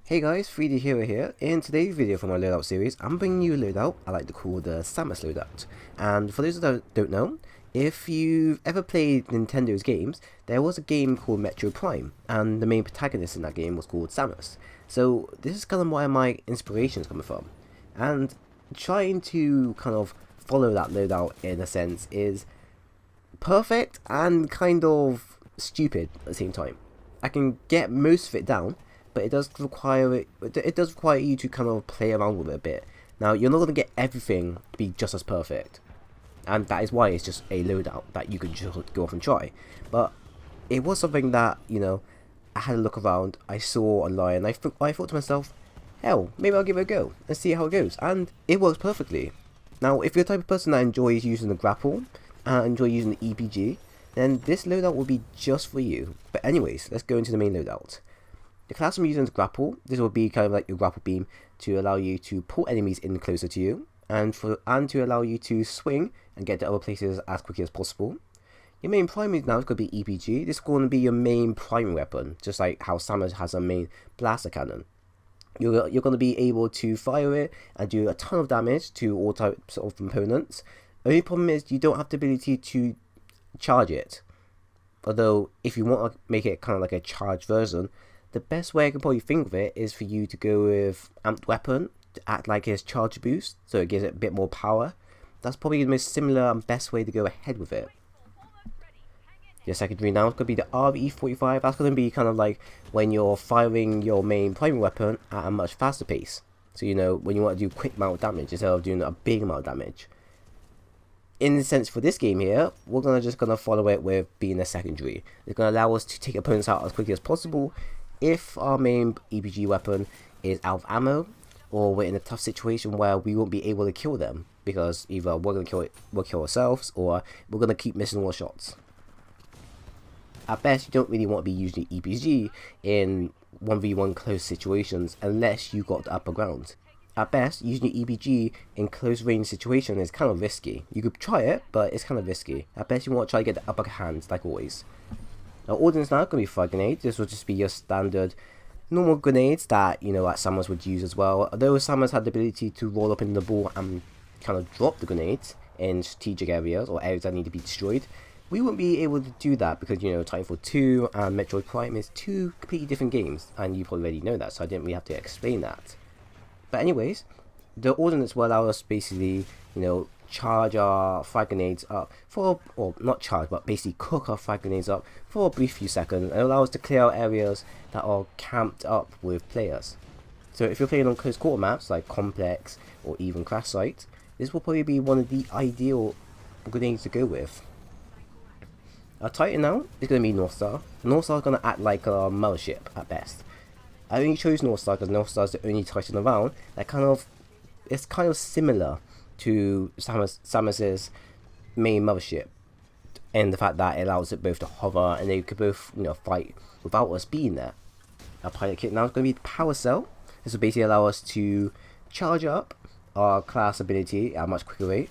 Hey guys, 3D Hero here. In today's video for my Loadout series, I'm bringing you a loadout I like to call the Samus loadout. And for those that don't know, if you've ever played Nintendo's games, there was a game called Metro Prime, and the main protagonist in that game was called Samus. So this is kind of where my inspiration is coming from. And trying to kind of follow that loadout in a sense is perfect and kind of stupid at the same time. I can get most of it down, but it does require you to kind of play around with it a bit. Now, you're not going to get everything to be just as perfect, and that is why it's just a loadout that you can just go off and try. But it was something that, I had a look around, I saw online, and I thought to myself, hell, maybe I'll give it a go and see how it goes, and it works perfectly. Now, if you're the type of person that enjoys using the grapple and enjoy using the EPG, then this loadout will be just for you. But anyways, let's go into the main loadout. The class I'm using is grapple. This will be kind of like your grapple beam to allow you to pull enemies in closer to you, and to allow you to swing and get to other places as quickly as possible. Your main primary now is going to be EPG. This is going to be your main primary weapon, just like how Samus has a main blaster cannon. You're going to be able to fire it and do a ton of damage to all types of opponents. Only problem is you don't have the ability to charge it. Although if you want to make it kind of like a charged version, the best way I can probably think of it is for you to go with amped weapon to act like his charge boost, so it gives it a bit more power. That's probably the most similar and best way to go ahead with it. Your secondary now is going to be the RE45. That's going to be kind of like when you're firing your main primary weapon at a much faster pace. So when you want to do quick amount of damage instead of doing a big amount of damage. In the sense for this game here, we're just gonna follow it with being a secondary. It's gonna allow us to take opponents out as quickly as possible if our main EPG weapon is out of ammo, or we're in a tough situation where we won't be able to kill them because either we'll kill ourselves, or we're gonna keep missing all shots. At best, you don't really want to be using EPG in 1v1 close situations unless you got the upper ground. At best, using your EPG in close range situation is kind of risky. You could try it, but it's kind of risky. At best, you want to try to get the upper hand, like always. Now, ordnance now going to be frag grenade. This will just be your standard normal grenades that, that Samus would use as well. Although Samus had the ability to roll up in the ball and kind of drop the grenades in strategic areas or areas that need to be destroyed, we wouldn't be able to do that because, Titanfall 2 and Metroid Prime is two completely different games, and you probably already know that, so I didn't really have to explain that. But anyways, the ordnance will allow us basically, charge our frag grenades up or not charge, but basically cook our frag grenades up for a brief few seconds and allow us to clear out areas that are camped up with players. So if you're playing on close quarter maps like Complex or even Crash Site, this will probably be one of the ideal grenades to go with. Our Titan now is going to be North Star. North Star is going to act like a mothership at best. I only chose North Star because North Star is the only Titan around that it's kind of similar to Samus's main mothership, and the fact that it allows it both to hover and they could both fight without us being there. Our pilot kit now is going to be the power cell. This will basically allow us to charge up our class ability at a much quicker rate.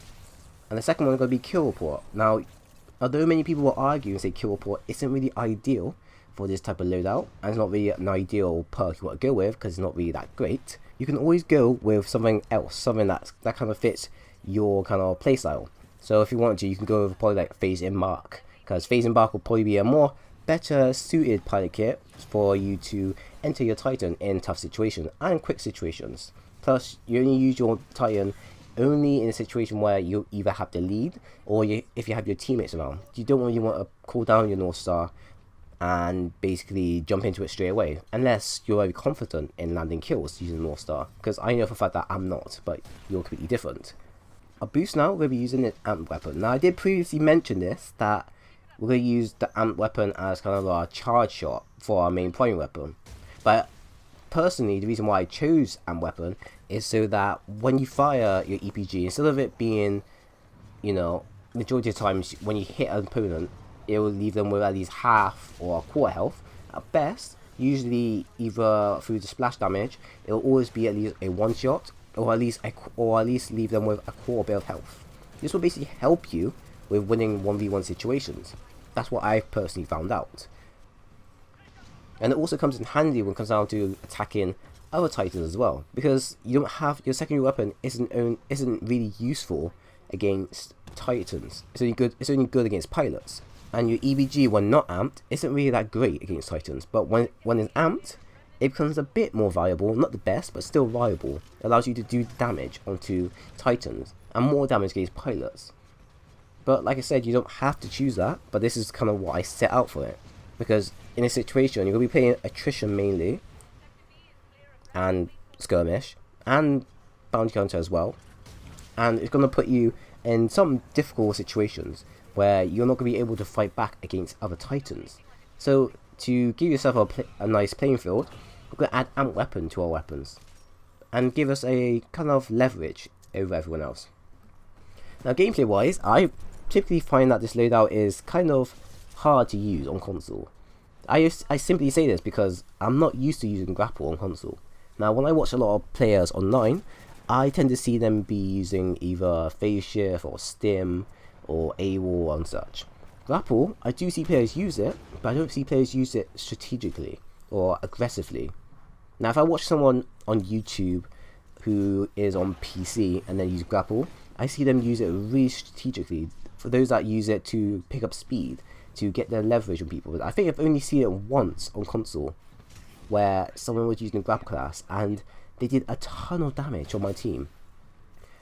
And the second one is going to be kill report. Now, although many people will argue and say kill report isn't really ideal for this type of loadout, and it's not really an ideal perk you want to go with because it's not really that great, you can always go with something else, something that kind of fits your kind of playstyle. So if you want to, you can go with probably like Phase Embark, because Phase Embark will probably be a more better suited pilot kit for you to enter your Titan in tough situations and quick situations. Plus, you only use your Titan only in a situation where you either have the lead or if you have your teammates around. You don't really want to cool down your North Star and basically jump into it straight away, unless you're very confident in landing kills using North Star, because I know for a fact that I'm not, but you're completely different. A boost now, we'll be using an amp weapon. Now I did previously mention this, that we're going to use the amp weapon as kind of our charge shot for our main primary weapon, but personally the reason why I chose amp weapon is so that when you fire your EPG, instead of it being, majority of times when you hit an opponent, it will leave them with at least half or a quarter health. At best, usually either through the splash damage, it will always be at least a one shot, or at least leave them with a quarter bit of health. This will basically help you with winning 1v1 situations. That's what I've personally found out. And it also comes in handy when it comes down to attacking other titans as well, because you don't have your secondary weapon isn't really useful against titans. It's only good against pilots. And your EBG, when not amped, isn't really that great against titans, but when it's amped, it becomes a bit more viable. Not the best, but still viable. It allows you to do damage onto titans and more damage against pilots. But like I said, you don't have to choose that, but this is kind of what I set out for it, because in a situation you're going to be playing attrition mainly, and skirmish, and bounty hunter as well, and it's going to put you in some difficult situations where you're not going to be able to fight back against other titans. So to give yourself a nice playing field, we're going to add amp weapon to our weapons and give us a kind of leverage over everyone else. Now gameplay wise, I typically find that this loadout is kind of hard to use on console. I simply say this because I'm not used to using grapple on console. Now when I watch a lot of players online, I tend to see them be using either phase shift or stim or AWOL and such. Grapple, I do see players use it, but I don't see players use it strategically or aggressively. Now if I watch someone on YouTube who is on PC and then use grapple, I see them use it really strategically. For those that use it to pick up speed, to get their leverage on people. But I think I've only seen it once on console, where someone was using a grapple class and they did a ton of damage on my team.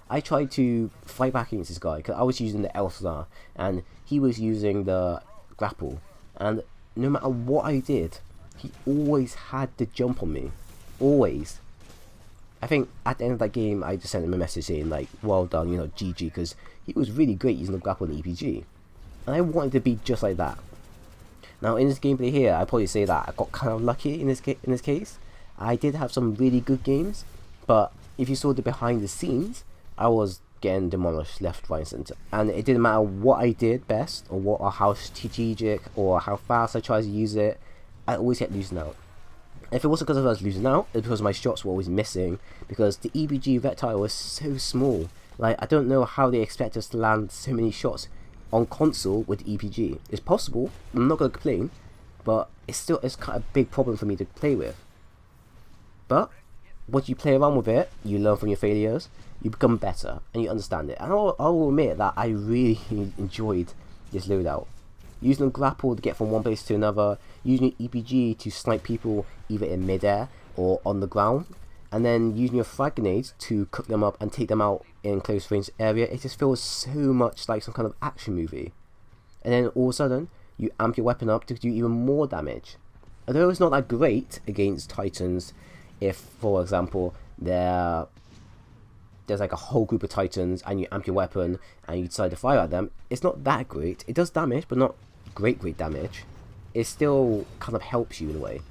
I tried to fight back against this guy because I was using the Elsnar and he was using the grapple, and no matter what I did, he always had to jump on me. Always. I think at the end of that game I just sent him a message saying like, well done, you know, GG, because he was really great using the grapple and the EPG. And I wanted to be just like that. Now in this gameplay here, I probably say that I got kind of lucky in this case. I did have some really good games, but if you saw the behind the scenes, I was getting demolished left, right and centre. And it didn't matter what I did best, or how strategic, or how fast I tried to use it, I always kept losing out. If it wasn't because I was losing out, it's because my shots were always missing, because the EBG reptile was so small. Like, I don't know how they expect us to land so many shots on console with EPG. It's possible, I'm not going to complain, but it's kind of a big problem for me to play with. But once you play around with it, you learn from your failures, you become better, and you understand it. And I'll admit that I really enjoyed this loadout. Using a grapple to get from one place to another, using your EPG to snipe people either in midair or on the ground, and then using your frag grenades to cook them up and take them out in close range area. It just feels so much like some kind of action movie. And then all of a sudden, you amp your weapon up to do even more damage. Although it's not that great against titans, if for example there's like a whole group of titans and you amp your weapon and you decide to fire at them, it's not that great. It does damage, but not great damage. It still kind of helps you in a way.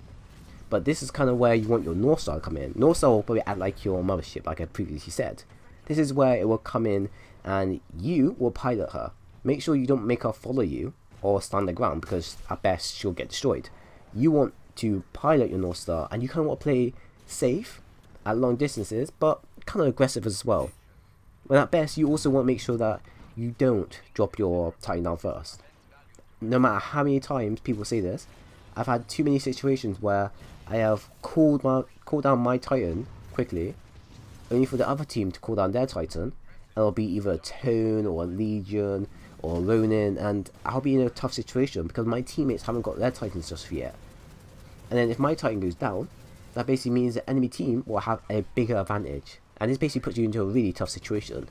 But this is kind of where you want your North Star to come in. North Star will probably act like your mothership, like I previously said. This is where it will come in and you will pilot her. Make sure you don't make her follow you or stand the ground, because at best she'll get destroyed. You want to pilot your North Star, and you kind of want to play safe at long distances, but kind of aggressive as well. But at best, you also want to make sure that you don't drop your Titan down first. No matter how many times people say this, I've had too many situations where I have cooled down my Titan quickly, only for the other team to cool down their Titan, and it'll be either a Tone or a Legion or a Ronin, and I'll be in a tough situation because my teammates haven't got their Titans just yet. And then if my Titan goes down, that basically means the enemy team will have a bigger advantage, and this basically puts you into a really tough situation.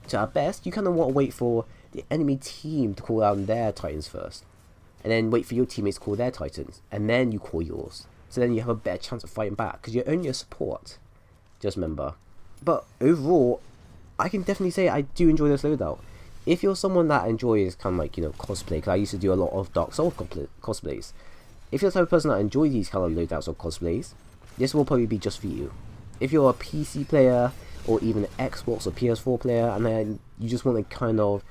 So at best, you kind of want to wait for the enemy team to call down their Titans first, and then wait for your teammates to call their Titans, and then you call yours. So then you have a better chance of fighting back, because you're only a support, just remember. But overall, I can definitely say I do enjoy this loadout. If you're someone that enjoys kind of like, you know, cosplay, because I used to do a lot of Dark Souls cosplays. If you're the type of person that enjoys these kind of loadouts or cosplays, this will probably be just for you. If you're a PC player, or even an Xbox or PS4 player, and then you just want to kind of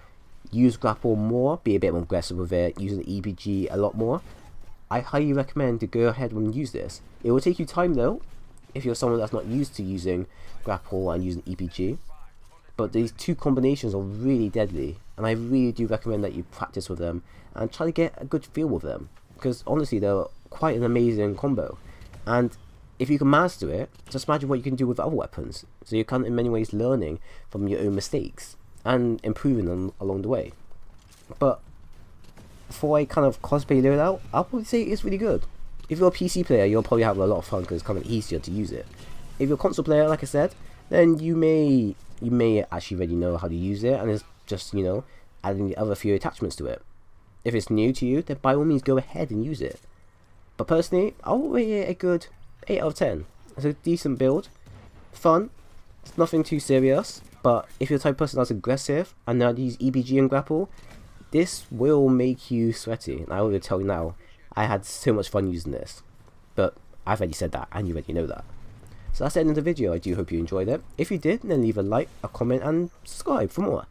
use grapple more, be a bit more aggressive with it, using the EPG a lot more, I highly recommend to go ahead and use this. It will take you time though, if you're someone that's not used to using grapple and using EPG, but these two combinations are really deadly, and I really do recommend that you practice with them and try to get a good feel with them, because honestly they're quite an amazing combo. And if you can master it, just imagine what you can do with other weapons. So you're kind of in many ways learning from your own mistakes and improving them along the way. But for a kind of cosplay loadout, I'll probably say it's really good. If you're a PC player, you'll probably have a lot of fun because it's kind of easier to use it. If you're a console player, like I said, then you may actually already know how to use it, and it's just, you know, adding the other few attachments to it. If it's new to you, then by all means go ahead and use it. But personally, I'll rate it a good 8 out of 10. It's a decent build, fun, it's nothing too serious, but if you're the type of person that's aggressive and now use EBG and grapple, this will make you sweaty. And I will tell you now, I had so much fun using this. But I've already said that, and you already know that. So that's the end of the video. I do hope you enjoyed it. If you did, then leave a like, a comment, and subscribe for more.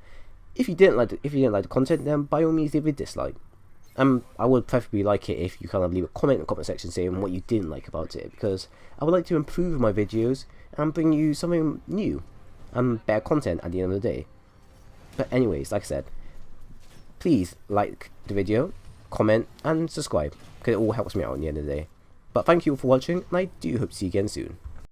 If you didn't like the content, then by all means leave a dislike. I would preferably like it if you kind of leave a comment in the comment section saying what you didn't like about it, because I would like to improve my videos and bring you something new and better content at the end of the day. But anyways, like I said, please like the video, comment, and subscribe, because it all helps me out at the end of the day. But thank you all for watching, and I do hope to see you again soon.